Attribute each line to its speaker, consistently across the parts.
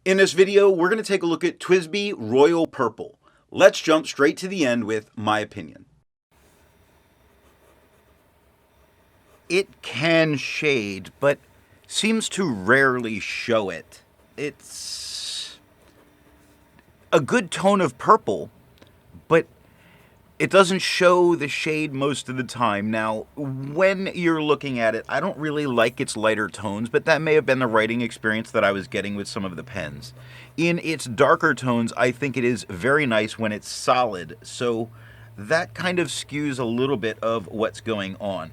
Speaker 1: In this video, we're going to take a look at TWSBI Royal Purple. Let's jump straight to the end with my opinion. It can shade, but seems to rarely show it. It's a good tone of purple, but it doesn't show the shade most of the time. Now, when you're looking at it, I don't really like its lighter tones, but that may have been the writing experience that I was getting with some of the pens. In its darker tones, I think it is very nice when it's solid, so that kind of skews a little bit of what's going on.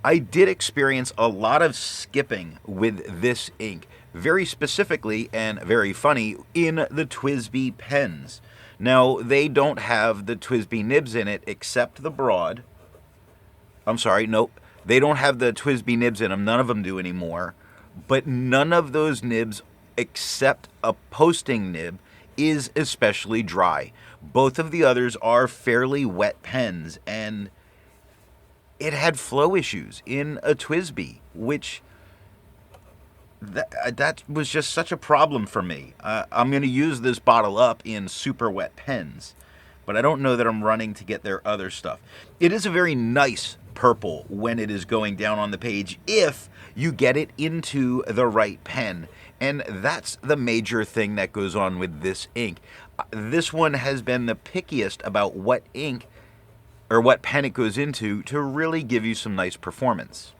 Speaker 1: I did experience a lot of skipping with this ink, very specifically and very funny in the TWSBI pens. Now, they don't have the TWSBI nibs in it except the broad. I'm sorry, nope. They don't have the TWSBI nibs in them. None of them do anymore. But none of those nibs except a posting nib is especially dry. Both of the others are fairly wet pens, and it had flow issues in a TWSBI, which that was just such a problem for me. I'm going to use this bottle up in super wet pens, but I don't know that I'm running to get their other stuff. It is a very nice purple when it is going down on the page if you get it into the right pen, and that's the major thing that goes on with this ink. This one has been the pickiest about what ink or what pen it goes into to really give you some nice performance.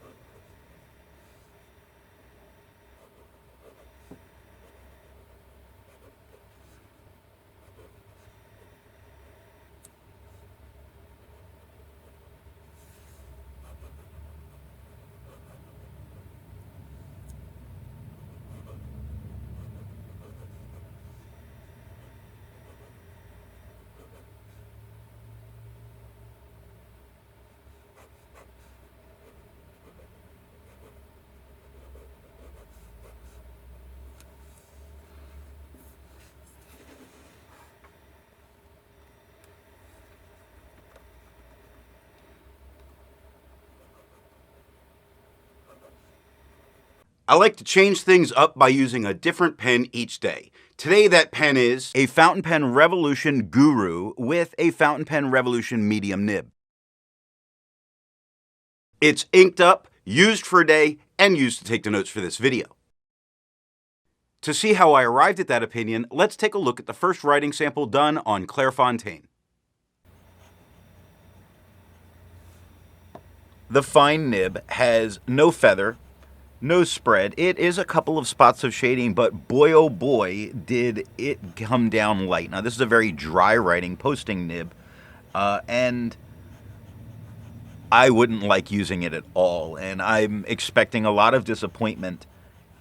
Speaker 1: I like to change things up by using a different pen each day. Today that pen is a Fountain Pen Revolution Guru with a Fountain Pen Revolution medium nib. It's inked up, used for a day, and used to take the notes for this video. To see how I arrived at that opinion, let's take a look at the first writing sample done on Clairfontaine. The fine nib has no feather, no spread. It is a couple of spots of shading, but boy oh boy did it come down light. Now this is a very dry writing posting nib, and I wouldn't like using it at all, and I'm expecting a lot of disappointment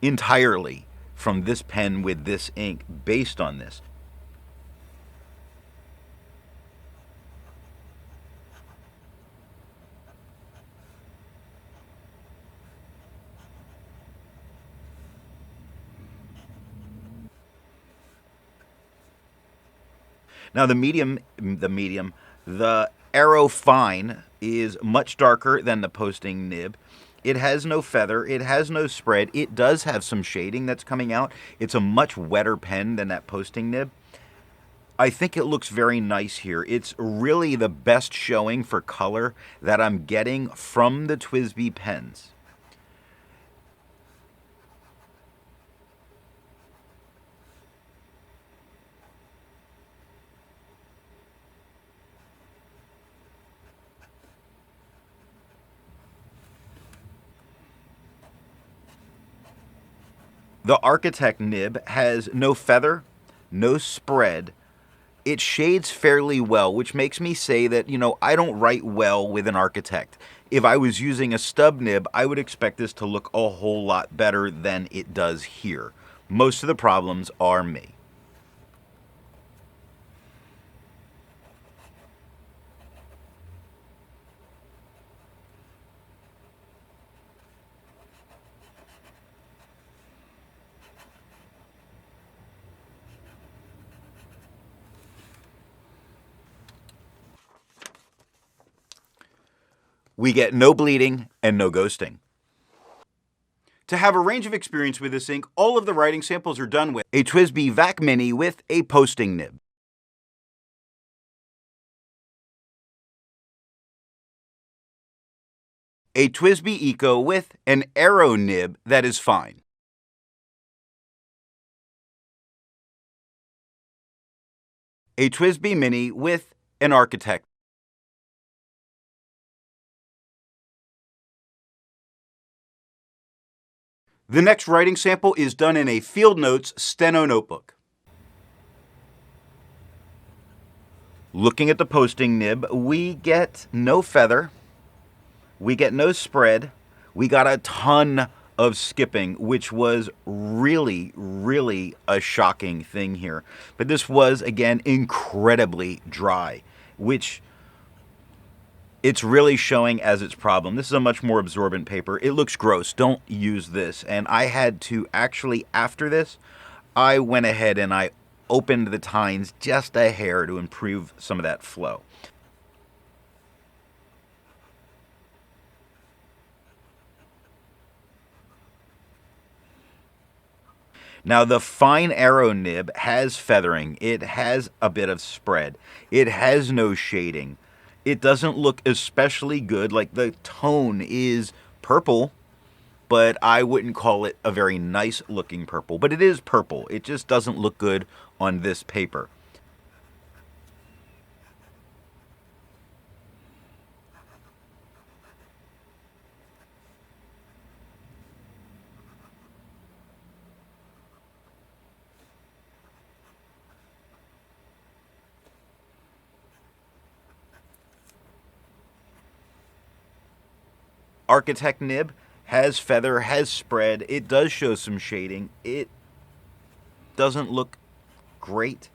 Speaker 1: entirely from this pen with this ink based on this. Now the Arrow Fine is much darker than the posting nib. It has no feather, it has no spread, it does have some shading that's coming out. It's a much wetter pen than that posting nib. I think it looks very nice here. It's really the best showing for color that I'm getting from the TWSBI pens. The Architect nib has no feather, no spread. It shades fairly well, which makes me say that, I don't write well with an Architect. If I was using a stub nib, I would expect this to look a whole lot better than it does here. Most of the problems are me. We get no bleeding and no ghosting. To have a range of experience with this ink, all of the writing samples are done with a TWSBI Vac Mini with a posting nib, a TWSBI Eco with an Aero nib that is fine, a TWSBI Mini with an Architect, The next writing sample is done in a FieldNotes Steno notebook. Looking at the posting nib, we get no feather, we get no spread, we got a ton of skipping, which was really a shocking thing here. But this was, again, incredibly dry, which it's really showing as its problem. This is a much more absorbent paper. It looks gross. Don't use this. And I had to actually, after this, I went ahead and I opened the tines just a hair to improve some of that flow. Now, the fine Aero nib has feathering. It has a bit of spread. It has no shading. It doesn't look especially good. Like, the tone is purple, but I wouldn't call it a very nice looking purple. But it is purple. It just doesn't look good on this paper. Architect nib has feather, has spread. It does show some shading. It doesn't look great.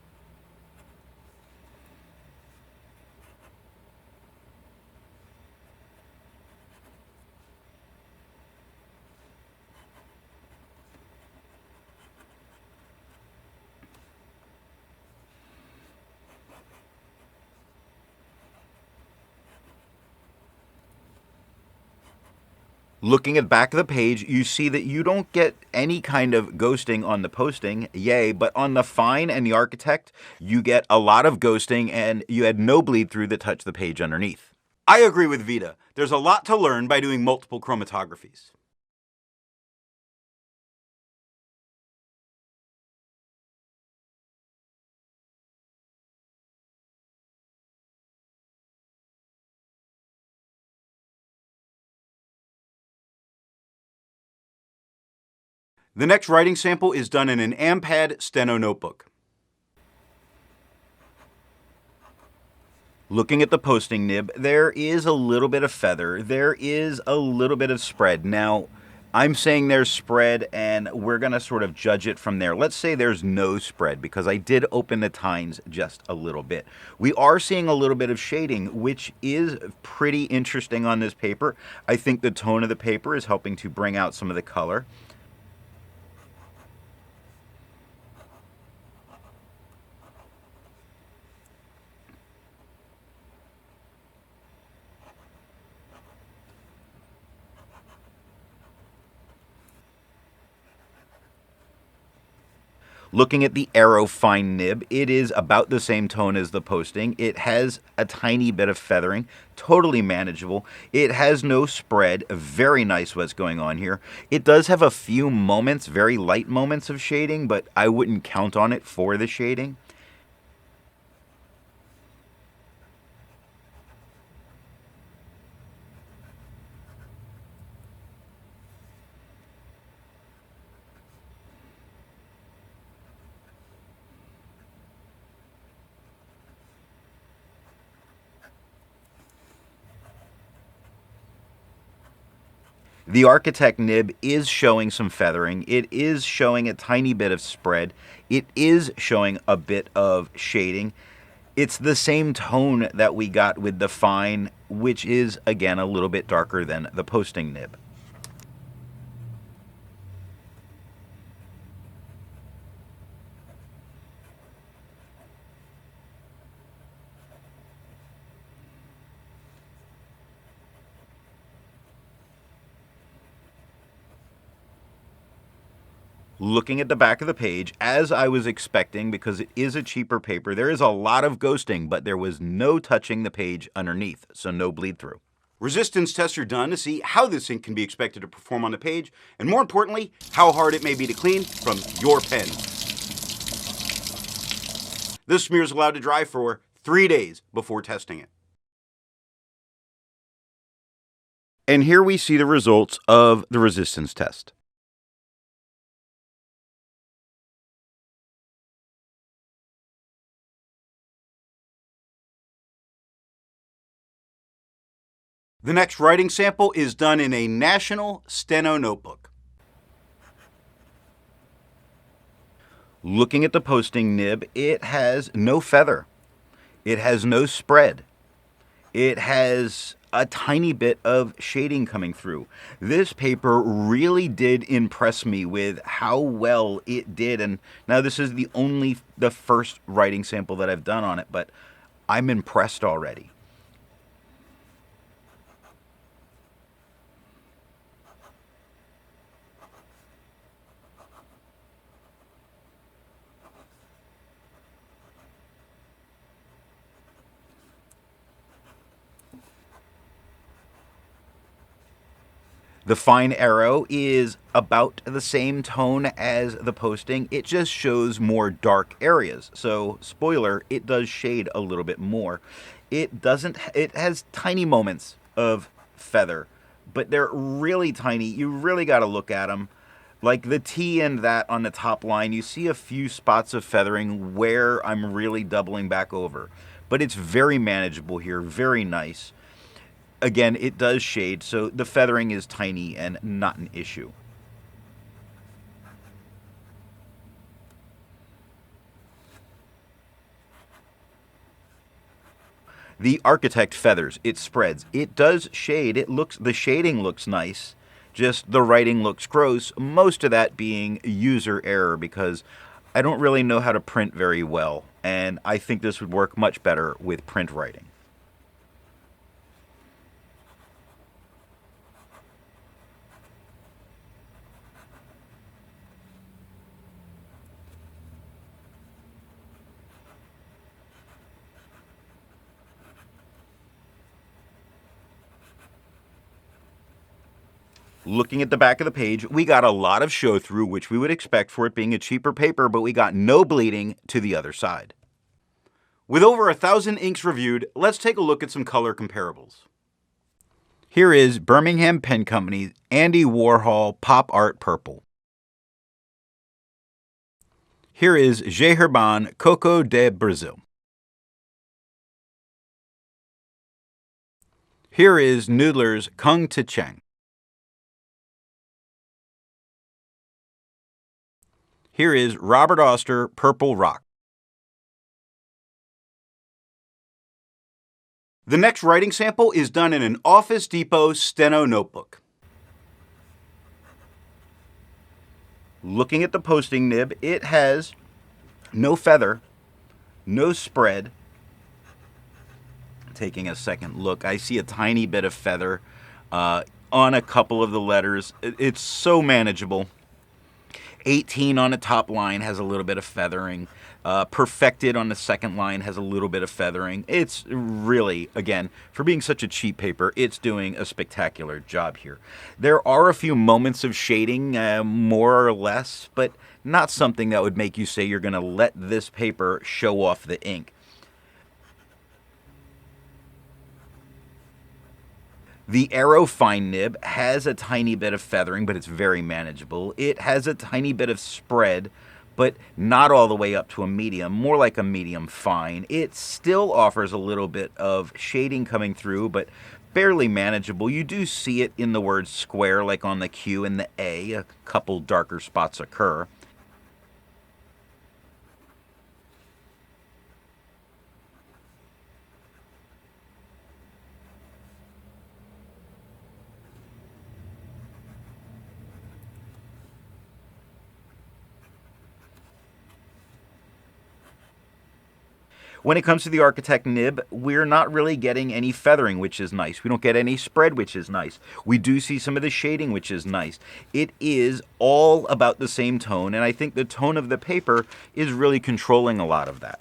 Speaker 1: Looking at the back of the page, you see that you don't get any kind of ghosting on the posting, yay, but on the fine and the architect, you get a lot of ghosting and you had no bleed through that touched the page underneath. I agree with Vita. There's a lot to learn by doing multiple chromatographies. The next writing sample is done in an AmPad Steno notebook. Looking at the posting nib, there is a little bit of feather. There is a little bit of spread. Now, I'm saying there's spread, and we're going to sort of judge it from there. Let's say there's no spread, because I did open the tines just a little bit. We are seeing a little bit of shading, which is pretty interesting on this paper. I think the tone of the paper is helping to bring out some of the color. Looking at the Aero fine nib, it is about the same tone as the posting. It has a tiny bit of feathering, totally manageable. It has no spread, very nice what's going on here. It does have a few moments, very light moments of shading, but I wouldn't count on it for the shading. The Architect nib is showing some feathering. It is showing a tiny bit of spread. It is showing a bit of shading. It's the same tone that we got with the fine, which is, again, a little bit darker than the posting nib. Looking at the back of the page, as I was expecting, because it is a cheaper paper, there is a lot of ghosting, but there was no touching the page underneath, so no bleed through. Resistance tests are done to see how this ink can be expected to perform on the page, and more importantly, how hard it may be to clean from your pen. This smear is allowed to dry for 3 days before testing it. And here we see the results of the resistance test. The next writing sample is done in a National Steno notebook. Looking at the posting nib, it has no feather. It has no spread. It has a tiny bit of shading coming through. This paper really did impress me with how well it did. And now this is the first writing sample that I've done on it, but I'm impressed already. The fine arrow is about the same tone as the posting. It just shows more dark areas. So, spoiler, it does shade a little bit more. It has tiny moments of feather, but they're really tiny. You really got to look at them. Like the T and that on the top line, you see a few spots of feathering where I'm really doubling back over. But it's very manageable here, very nice. Again, it does shade, so the feathering is tiny and not an issue. The Architect feathers, it spreads. It does shade. The shading looks nice, just the writing looks gross, most of that being user error because I don't really know how to print very well, and I think this would work much better with print writing. Looking at the back of the page, we got a lot of show through, which we would expect for it being a cheaper paper, but we got no bleeding to the other side. With over 1,000 inks reviewed, let's take a look at some color comparables. Here is Birmingham Pen Company's Andy Warhol Pop Art Purple. Here is J. Herban Coco de Brazil. Here is Noodler's Kung To Cheng. Here is Robert Oster Purple Rock. The next writing sample is done in an Office Depot Steno notebook. Looking at the posting nib, it has no feather, no spread. Taking a second look, I see a tiny bit of feather on a couple of the letters. It's so manageable. 18 on the top line has a little bit of feathering. Perfected on the second line has a little bit of feathering. It's really, again, for being such a cheap paper, it's doing a spectacular job here. There are a few moments of shading, more or less, but not something that would make you say you're going to let this paper show off the ink. The Arrow Fine Nib has a tiny bit of feathering, but it's very manageable. It has a tiny bit of spread, but not all the way up to a medium, more like a medium fine. It still offers a little bit of shading coming through, but barely manageable. You do see it in the word square, like on the Q and the A. A couple darker spots occur. When it comes to the Architect nib, we're not really getting any feathering, which is nice. We don't get any spread, which is nice. We do see some of the shading, which is nice. It is all about the same tone, and I think the tone of the paper is really controlling a lot of that.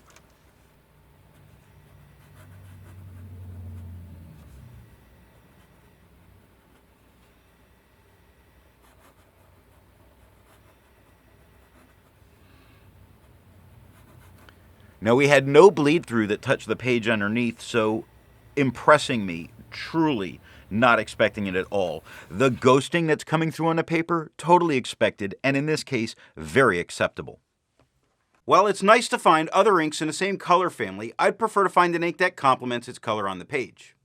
Speaker 1: Now, we had no bleed through that touched the page underneath, so impressing me, truly not expecting it at all. The ghosting that's coming through on the paper, totally expected, and in this case, very acceptable. While it's nice to find other inks in the same color family, I'd prefer to find an ink that complements its color on the page.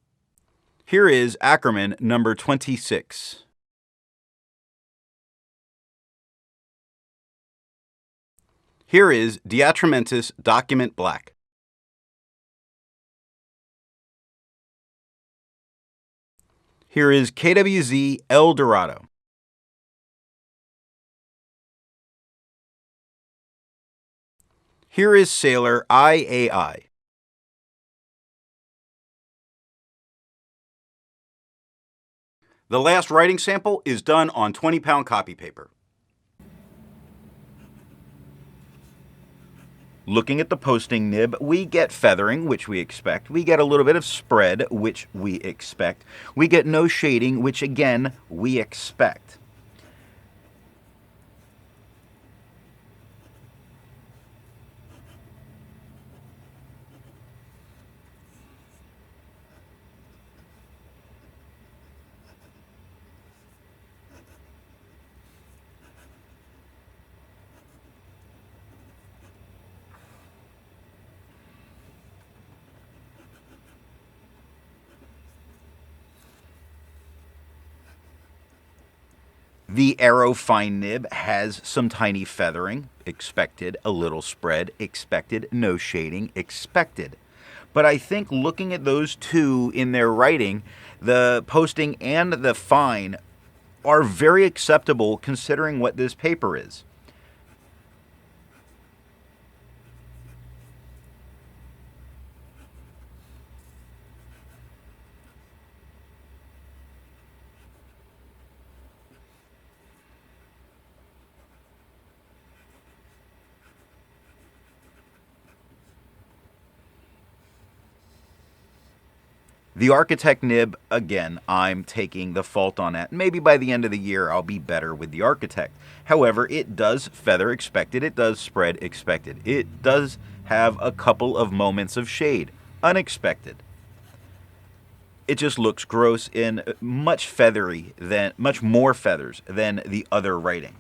Speaker 1: Here is Ackerman number 26. Here is Diatramentis Document Black. Here is KWZ El Dorado. Here is Sailor IAI. The last writing sample is done on 20-pound copy paper. Looking at the posting nib, we get feathering, which we expect. We get a little bit of spread, which we expect. We get no shading, which again, we expect. The Aero Fine nib has some tiny feathering, expected, a little spread, expected, no shading, expected. But I think looking at those two in their writing, the posting and the fine are very acceptable considering what this paper is. The Architect nib, again, I'm taking the fault on that. Maybe by the end of the year I'll be better with the Architect. However, it does feather expected, it does spread expected. It does have a couple of moments of shade, unexpected. It just looks gross and much more feathers than the other writing.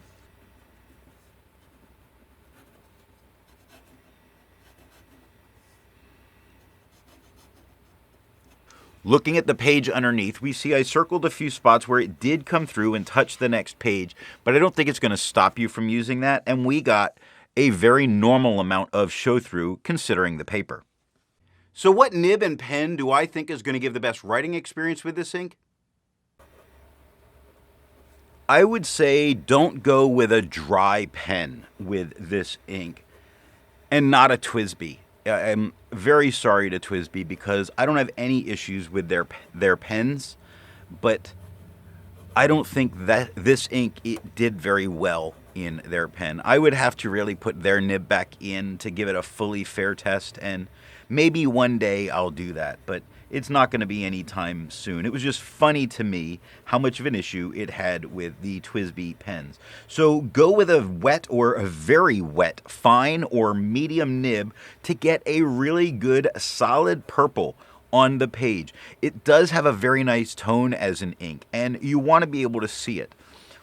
Speaker 1: Looking at the page underneath, we see I circled a few spots where it did come through and touch the next page, but I don't think it's going to stop you from using that, and we got a very normal amount of show-through considering the paper. So what nib and pen do I think is going to give the best writing experience with this ink? I would say don't go with a dry pen with this ink, and not a TWSBI. I'm very sorry to TWSBI because I don't have any issues with their pens, but I don't think that this ink it did very well in their pen. I would have to really put their nib back in to give it a fully fair test, and maybe one day I'll do that, but it's not going to be anytime soon. It was just funny to me how much of an issue it had with the TWSBI pens. So go with a wet or a very wet, fine or medium nib to get a really good solid purple on the page. It does have a very nice tone as an ink, and you want to be able to see it.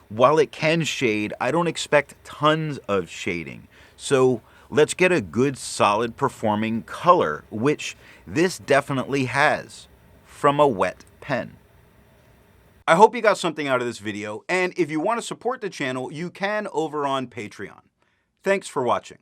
Speaker 1: While it can shade, I don't expect tons of shading. So let's get a good solid performing color, which this definitely has from a wet pen. I hope you got something out of this video, and if you want to support the channel, you can over on Patreon. Thanks for watching.